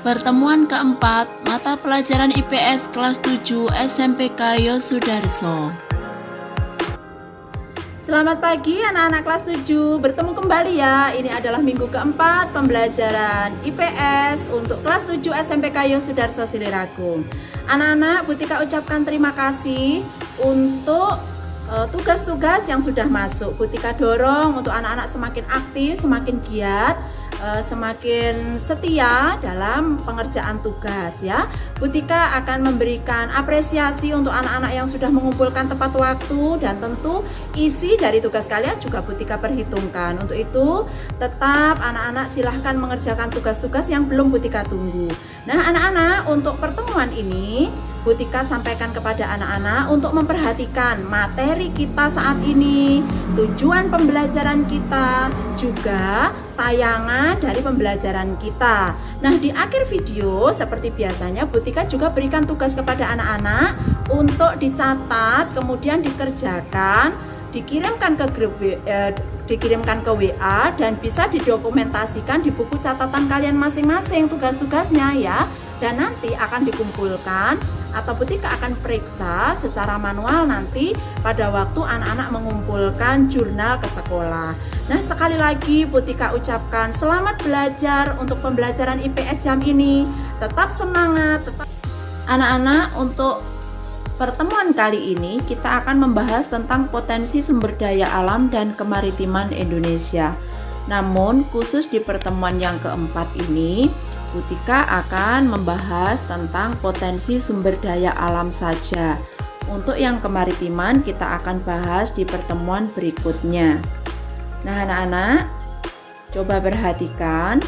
Pertemuan keempat, mata pelajaran IPS kelas 7 SMPK Yosudarso. Selamat pagi anak-anak kelas 7, bertemu kembali ya. Ini adalah minggu keempat pembelajaran IPS untuk kelas 7 SMPK Yosudarso Siliragung. Anak-anak, Butika ucapkan terima kasih untuk tugas-tugas yang sudah masuk. Butika dorong untuk anak-anak semakin aktif, semakin giat, semakin setia dalam pengerjaan tugas ya. Butika akan memberikan apresiasi untuk anak-anak yang sudah mengumpulkan tepat waktu, dan tentu isi dari tugas kalian juga Butika perhitungkan. Untuk itu tetap anak-anak silahkan mengerjakan tugas-tugas yang belum Butika tunggu. Nah anak-anak, untuk pertemuan ini Butika sampaikan kepada anak-anak untuk memperhatikan materi kita saat ini, tujuan pembelajaran kita, juga tayangan dari pembelajaran kita. Nah di akhir video seperti biasanya Butika juga berikan tugas kepada anak-anak untuk dicatat, kemudian dikerjakan, dikirimkan ke grup dikirimkan ke WA, dan bisa didokumentasikan di buku catatan kalian masing-masing tugas-tugasnya ya. Dan nanti akan dikumpulkan atau Butika akan periksa secara manual nanti pada waktu anak-anak mengumpulkan jurnal ke sekolah. Nah sekali lagi Butika ucapkan selamat belajar untuk pembelajaran IPS jam ini. Tetap semangat, tetap. Anak-anak, untuk pertemuan kali ini kita akan membahas tentang potensi sumber daya alam dan kemaritiman Indonesia. Namun khusus di pertemuan yang keempat ini Butika akan membahas tentang potensi sumber daya alam saja. Untuk yang kemaritiman kita akan bahas di pertemuan berikutnya. Nah anak-anak, coba perhatikan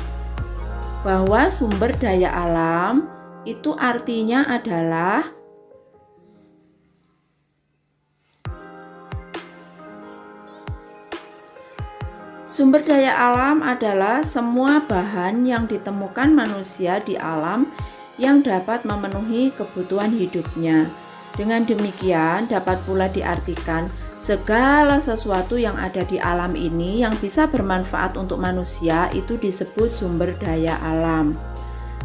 bahwa sumber daya alam itu artinya adalah sumber daya alam adalah semua bahan yang ditemukan manusia di alam yang dapat memenuhi kebutuhan hidupnya. Dengan demikian dapat pula diartikan segala sesuatu yang ada di alam ini yang bisa bermanfaat untuk manusia itu disebut sumber daya alam.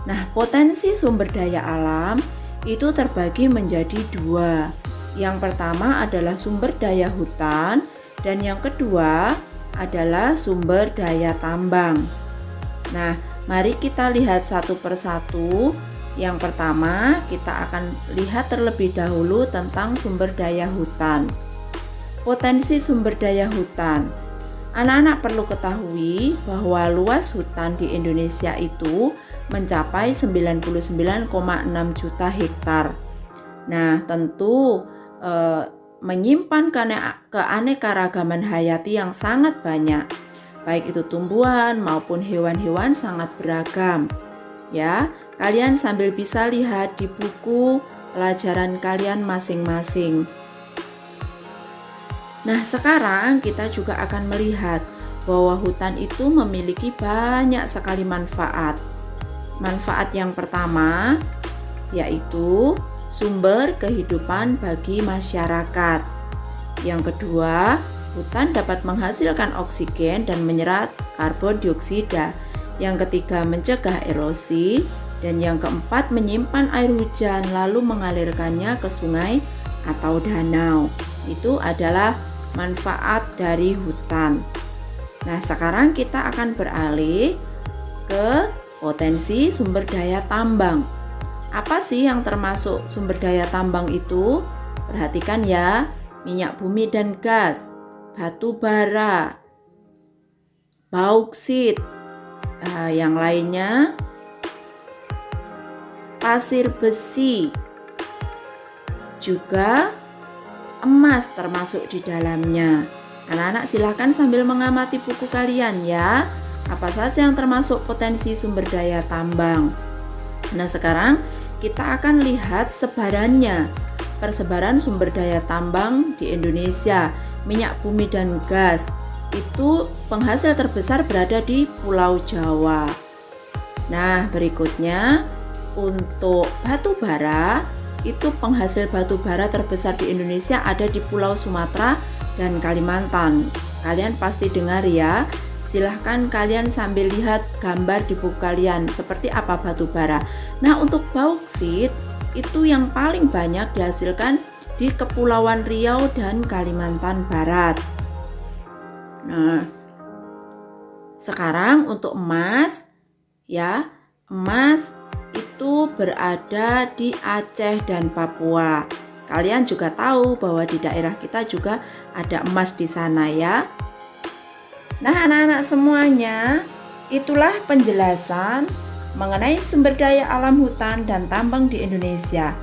Nah, potensi sumber daya alam itu terbagi menjadi dua. Yang pertama adalah sumber daya hutan, dan yang kedua adalah sumber daya tambang. Nah, mari kita lihat satu persatu. Yang pertama, kita akan lihat terlebih dahulu tentang sumber daya hutan. Potensi sumber daya hutan. Anak-anak perlu ketahui bahwa luas hutan di Indonesia itu mencapai 99,6 juta hektar. Nah, tentu menyimpan keanekaragaman hayati yang sangat banyak, baik itu tumbuhan maupun hewan-hewan sangat beragam. Ya, kalian sambil bisa lihat di buku pelajaran kalian masing-masing. Nah, sekarang kita juga akan melihat bahwa hutan itu memiliki banyak sekali manfaat. Manfaat yang pertama yaitu sumber kehidupan bagi masyarakat. Yang kedua, hutan dapat menghasilkan oksigen dan menyerap karbon dioksida. Yang ketiga, mencegah erosi. Dan yang keempat, menyimpan air hujan lalu mengalirkannya ke sungai atau danau. Itu adalah manfaat dari hutan. Nah, sekarang kita akan beralih ke potensi sumber daya tambang. Apa sih yang termasuk sumber daya tambang itu? Perhatikan ya, minyak bumi dan gas, batu bara, bauksit, yang lainnya pasir besi, juga emas termasuk di dalamnya. Anak-anak silahkan sambil mengamati buku kalian ya, apa saja yang termasuk potensi sumber daya tambang. Nah sekarang kita akan lihat sebarannya, persebaran sumber daya tambang di Indonesia. Minyak bumi dan gas itu penghasil terbesar berada di Pulau Jawa. Nah berikutnya untuk batu bara, itu penghasil batu bara terbesar di Indonesia ada di Pulau Sumatera dan Kalimantan. Kalian pasti dengar ya, Silahkan kalian sambil lihat gambar di buku kalian seperti apa batu bara. Nah, untuk bauksit itu yang paling banyak dihasilkan di Kepulauan Riau dan Kalimantan Barat. Nah, sekarang untuk emas, ya, emas itu berada di Aceh dan Papua. Kalian juga tahu bahwa di daerah kita juga ada emas di sana ya. Nah, anak-anak semuanya, itulah penjelasan mengenai sumber daya alam hutan dan tambang di Indonesia.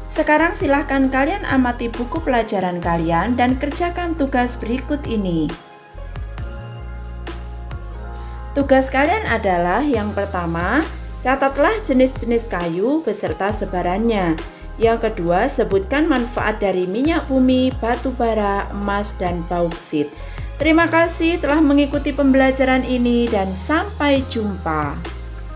Sekarang silahkan kalian amati buku pelajaran kalian dan kerjakan tugas berikut ini. Tugas kalian adalah yang pertama, catatlah jenis-jenis kayu beserta sebarannya. Yang kedua, sebutkan manfaat dari minyak bumi, batu bara, emas, dan bauksit. Terima kasih telah mengikuti pembelajaran ini dan sampai jumpa.